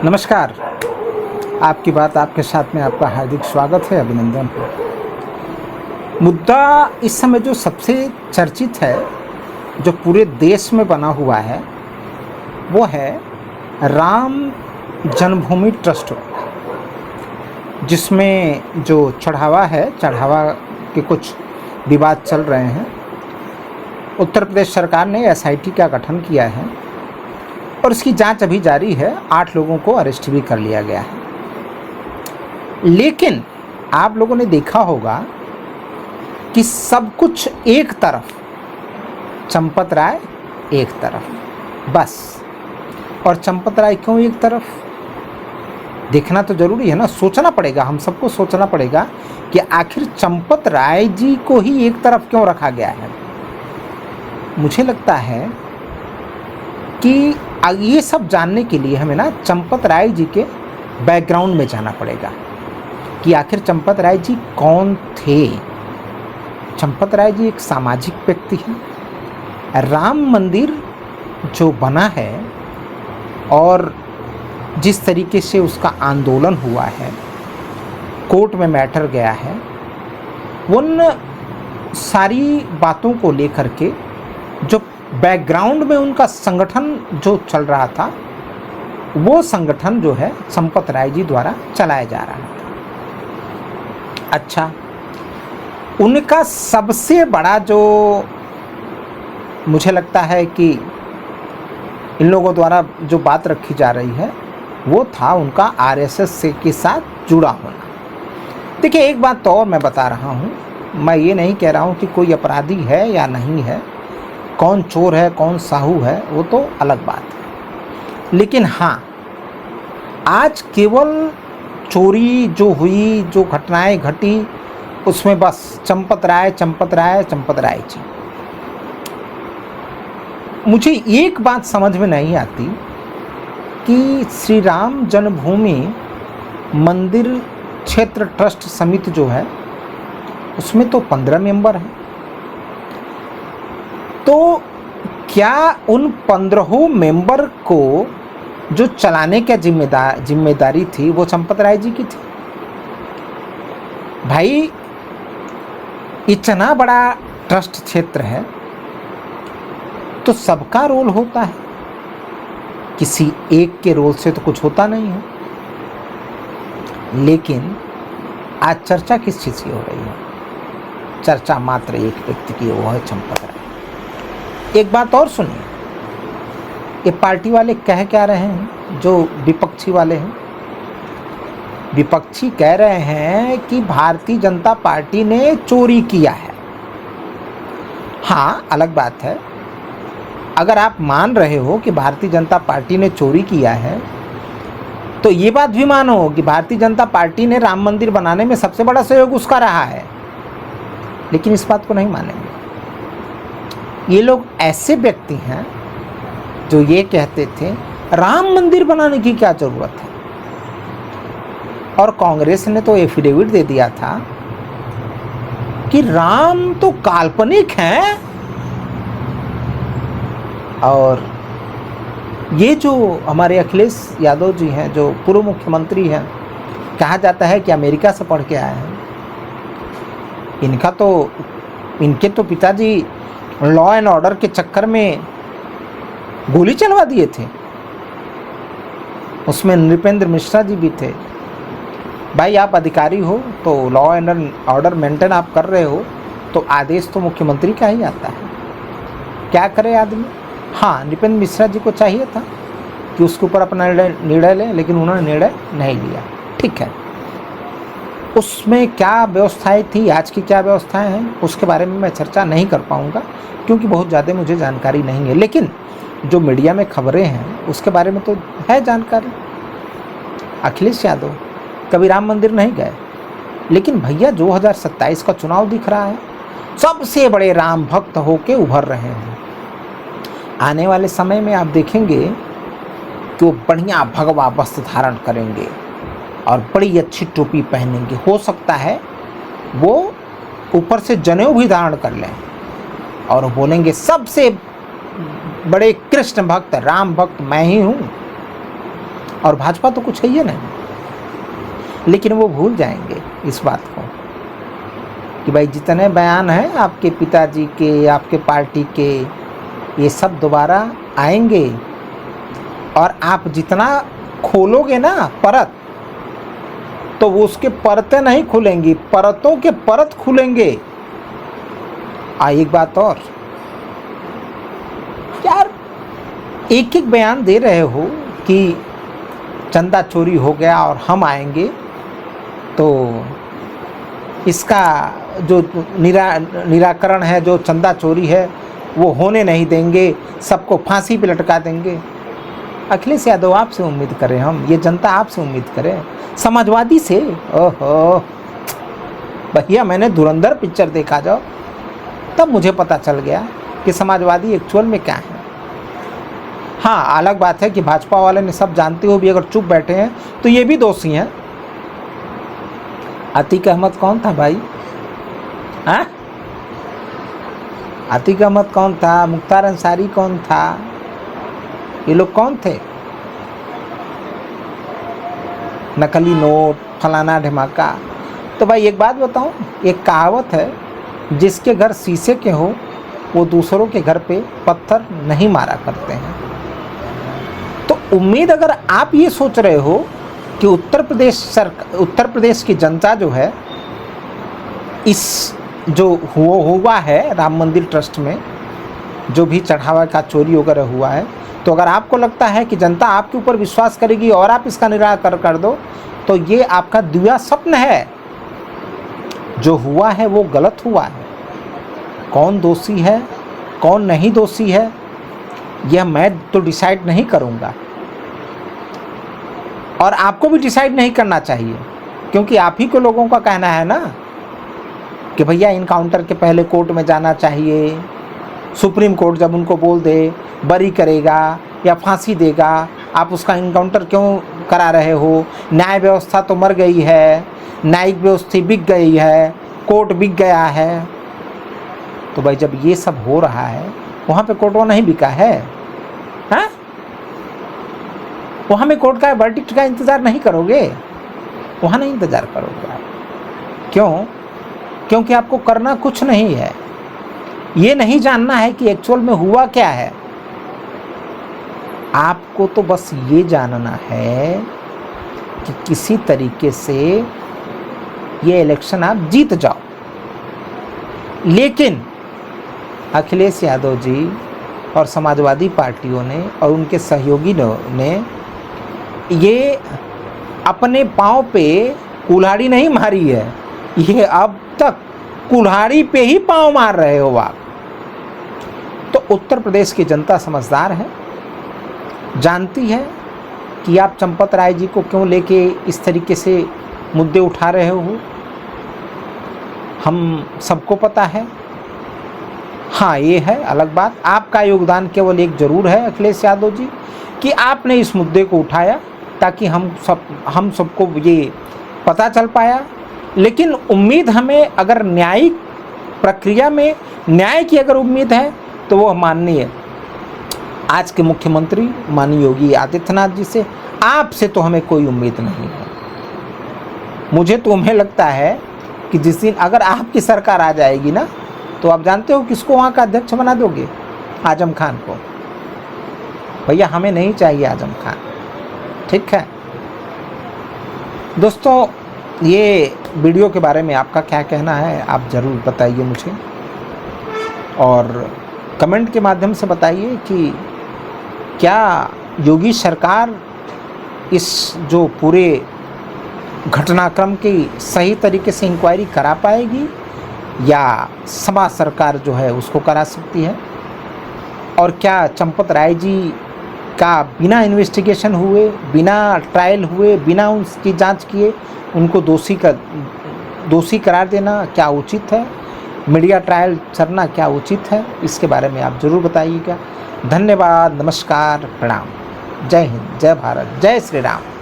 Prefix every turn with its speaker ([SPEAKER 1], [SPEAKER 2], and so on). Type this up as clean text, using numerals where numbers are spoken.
[SPEAKER 1] नमस्कार। आपकी बात आपके साथ में आपका हार्दिक स्वागत है, अभिनंदन है। मुद्दा इस समय जो सबसे चर्चित है, जो पूरे देश में बना हुआ है, वो है राम जन्मभूमि ट्रस्ट, जिसमें जो चढ़ावा है, चढ़ावा के कुछ विवाद चल रहे हैं। उत्तर प्रदेश सरकार ने एसआईटी का गठन किया है और इसकी जांच अभी जारी है। 8 लोगों को अरेस्ट भी कर लिया गया है। लेकिन आप लोगों ने देखा होगा कि सब कुछ एक तरफ, चंपत राय एक तरफ, बस। और चंपत राय क्यों एक तरफ, देखना तो जरूरी है ना। सोचना पड़ेगा, हम सबको सोचना पड़ेगा कि आखिर चंपत राय जी को ही एक तरफ क्यों रखा गया है। मुझे लगता है कि ये सब जानने के लिए हमें ना चंपत राय जी के बैकग्राउंड में जाना पड़ेगा कि आखिर चंपत राय जी कौन थे। चंपत राय जी एक सामाजिक व्यक्ति हैं। राम मंदिर जो बना है और जिस तरीके से उसका आंदोलन हुआ है, कोर्ट में मैटर गया है, उन सारी बातों को लेकर के जो बैकग्राउंड में उनका संगठन जो चल रहा था, वो संगठन जो है चंपत राय जी द्वारा चलाया जा रहा था। अच्छा, उनका सबसे बड़ा जो मुझे लगता है कि इन लोगों द्वारा जो बात रखी जा रही है, वो था उनका आरएसएस के साथ जुड़ा होना। देखिए, एक बात तो और मैं बता रहा हूँ, मैं ये नहीं कह रहा हूँ कि कोई अपराधी है या नहीं है, कौन चोर है कौन साहू है, वो तो अलग बात है। लेकिन हाँ, आज केवल चोरी जो हुई, जो घटनाएं घटी, उसमें बस चंपत राय चंपत राय चंपत राय जी। मुझे एक बात समझ में नहीं आती कि श्री राम जन्मभूमि मंदिर क्षेत्र ट्रस्ट समिति जो है, उसमें तो 15 मेंबर हैं। तो क्या उन 15 मेंबर को जो चलाने का जिम्मेदारी थी, वो चंपत राय जी की थी? भाई, इतना बड़ा ट्रस्ट क्षेत्र है तो सबका रोल होता है, किसी एक के रोल से तो कुछ होता नहीं है। लेकिन आज चर्चा किस चीज़ की हो रही है? चर्चा मात्र एक व्यक्ति की, वो है चंपत राय। एक बात और सुनिए, ये पार्टी वाले कह क्या रहे हैं, जो विपक्षी वाले हैं? विपक्षी कह रहे हैं कि भारतीय जनता पार्टी ने चोरी किया है। हाँ, अलग बात है, अगर आप मान रहे हो कि भारतीय जनता पार्टी ने चोरी किया है, तो ये बात भी मानो कि भारतीय जनता पार्टी ने राम मंदिर बनाने में सबसे बड़ा सहयोग उसका रहा है। लेकिन इस बात को नहीं मानेंगे। ये लोग ऐसे व्यक्ति हैं जो ये कहते थे राम मंदिर बनाने की क्या जरूरत है, और कांग्रेस ने तो एफिडेविट दे दिया था कि राम तो काल्पनिक हैं। और ये जो हमारे अखिलेश यादव जी हैं, जो पूर्व मुख्यमंत्री हैं, कहा जाता है कि अमेरिका से पढ़ के आए हैं। इनके तो पिताजी लॉ एंड ऑर्डर के चक्कर में गोली चलवा दिए थे, उसमें नृपेंद्र मिश्रा जी भी थे। भाई, आप अधिकारी हो तो लॉ एंड ऑर्डर मेंटेन आप कर रहे हो, तो आदेश तो मुख्यमंत्री का ही आता है। क्या करे आदमी? हाँ, नृपेंद्र मिश्रा जी को चाहिए था कि उसके ऊपर अपना निर्णय लें, लेकिन उन्होंने निर्णय नहीं लिया। ठीक है, उसमें क्या व्यवस्थाएं थी, आज की क्या व्यवस्थाएं हैं, उसके बारे में मैं चर्चा नहीं कर पाऊंगा, क्योंकि बहुत ज़्यादा मुझे जानकारी नहीं है। लेकिन जो मीडिया में खबरें हैं, उसके बारे में तो है जानकारी। अखिलेश यादव कभी राम मंदिर नहीं गए, लेकिन भैया 2027 का चुनाव दिख रहा है, सबसे बड़े राम भक्त होके उभर रहे हैं। आने वाले समय में आप देखेंगे कि वो बढ़िया भगवा वस्त्र धारण करेंगे और बड़ी अच्छी टोपी पहनेंगे। हो सकता है वो ऊपर से जनेऊ भी धारण कर लें और बोलेंगे सबसे बड़े कृष्ण भक्त, राम भक्त मैं ही हूँ। और भाजपा तो कुछ है ही नहीं। लेकिन वो भूल जाएंगे इस बात को कि भाई जितने बयान हैं आपके पिताजी के, आपके पार्टी के, ये सब दोबारा आएंगे और आप जितना खोलोगे ना परत, तो वो उसके परतें नहीं खुलेंगी, परतों के परत खुलेंगे। एक बात और यार, एक एक बयान दे रहे हो कि चंदा चोरी हो गया और हम आएंगे तो इसका जो निराकरण है, जो चंदा चोरी है, वो होने नहीं देंगे, सबको फांसी पे लटका देंगे। अखिलेश यादव आपसे उम्मीद करें, हम ये जनता आपसे उम्मीद करें, समाजवादी से। ओहो भैया, मैंने धुरंधर पिक्चर देखा जाओ, तब मुझे पता चल गया कि समाजवादी एक्चुअल में क्या है। हाँ, अलग बात है कि भाजपा वाले ने सब जानते हुए भी अगर चुप बैठे हैं तो ये भी दोषी हैं। अतीक अहमद कौन था भाई? हाँ, अतीक अहमद कौन था? मुख्तार अंसारी कौन था? ये लोग कौन थे? नकली नोट, फलाना ढमाका। तो भाई एक बात बताऊं, एक कहावत है, जिसके घर शीशे के हो वो दूसरों के घर पे पत्थर नहीं मारा करते हैं। तो उम्मीद अगर आप ये सोच रहे हो कि उत्तर प्रदेश की जनता जो है, इस जो हुआ है राम मंदिर ट्रस्ट में जो भी चढ़ावा का चोरी वगैरह हुआ है, तो अगर आपको लगता है कि जनता आपके ऊपर विश्वास करेगी और आप इसका निराकरण कर दो, तो ये आपका दिव्या स्वप्न है। जो हुआ है वो गलत हुआ है। कौन दोषी है, कौन नहीं दोषी है, यह मैं तो डिसाइड नहीं करूँगा और आपको भी डिसाइड नहीं करना चाहिए, क्योंकि आप ही को लोगों का कहना है ना कि भैया इनकाउंटर के पहले कोर्ट में जाना चाहिए। सुप्रीम कोर्ट जब उनको बोल दे बरी करेगा या फांसी देगा, आप उसका इनकाउंटर क्यों करा रहे हो? न्याय व्यवस्था तो मर गई है, न्यायिक व्यवस्था बिक गई है, कोर्ट बिक गया है। तो भाई जब ये सब हो रहा है, वहाँ पे कोर्ट नहीं बिका है? हाँ, वहाँ में कोर्ट का वर्डिक्ट का इंतज़ार नहीं करोगे? वहाँ नहीं इंतज़ार करोगे आप। क्यों? क्योंकि आपको करना कुछ नहीं है, ये नहीं जानना है कि एक्चुअल में हुआ क्या है। आपको तो बस ये जानना है कि किसी तरीके से ये इलेक्शन आप जीत जाओ। लेकिन अखिलेश यादव जी और समाजवादी पार्टियों ने और उनके सहयोगी ने ये अपने पाँव पे कुल्हाड़ी नहीं मारी है, ये अब तक कुल्हाड़ी पे ही पाँव मार रहे हो आप। तो उत्तर प्रदेश की जनता समझदार है, जानती है कि आप चंपत राय जी को क्यों लेके इस तरीके से मुद्दे उठा रहे हो। हम सबको पता है। हाँ, ये है अलग बात, आपका योगदान केवल एक जरूर है अखिलेश यादव जी, कि आपने इस मुद्दे को उठाया ताकि हम सबको ये पता चल पाया। लेकिन उम्मीद हमें अगर न्यायिक प्रक्रिया में न्याय की अगर उम्मीद है तो वो माननीय आज के मुख्यमंत्री माननीय योगी आदित्यनाथ जी से, आपसे तो हमें कोई उम्मीद नहीं है। मुझे तो उम्मीद लगता है कि जिस दिन अगर आपकी सरकार आ जाएगी ना, तो आप जानते हो किसको वहाँ का अध्यक्ष बना दोगे? आजम खान को। भैया हमें नहीं चाहिए आजम खान, ठीक है। दोस्तों, ये वीडियो के बारे में आपका क्या कहना है आप ज़रूर बताइए मुझे, और कमेंट के माध्यम से बताइए कि क्या योगी सरकार इस जो पूरे घटनाक्रम की सही तरीके से इंक्वायरी करा पाएगी या सपा सरकार जो है उसको करा सकती है, और क्या चंपत राय जी का बिना इन्वेस्टिगेशन हुए, बिना ट्रायल हुए, बिना उसकी जांच किए उनको दोषी करार देना क्या उचित है? मीडिया ट्रायल चलना क्या उचित है? इसके बारे में आप ज़रूर बताइएगा। धन्यवाद, नमस्कार, प्रणाम, जय हिंद, जय भारत, जय श्री राम।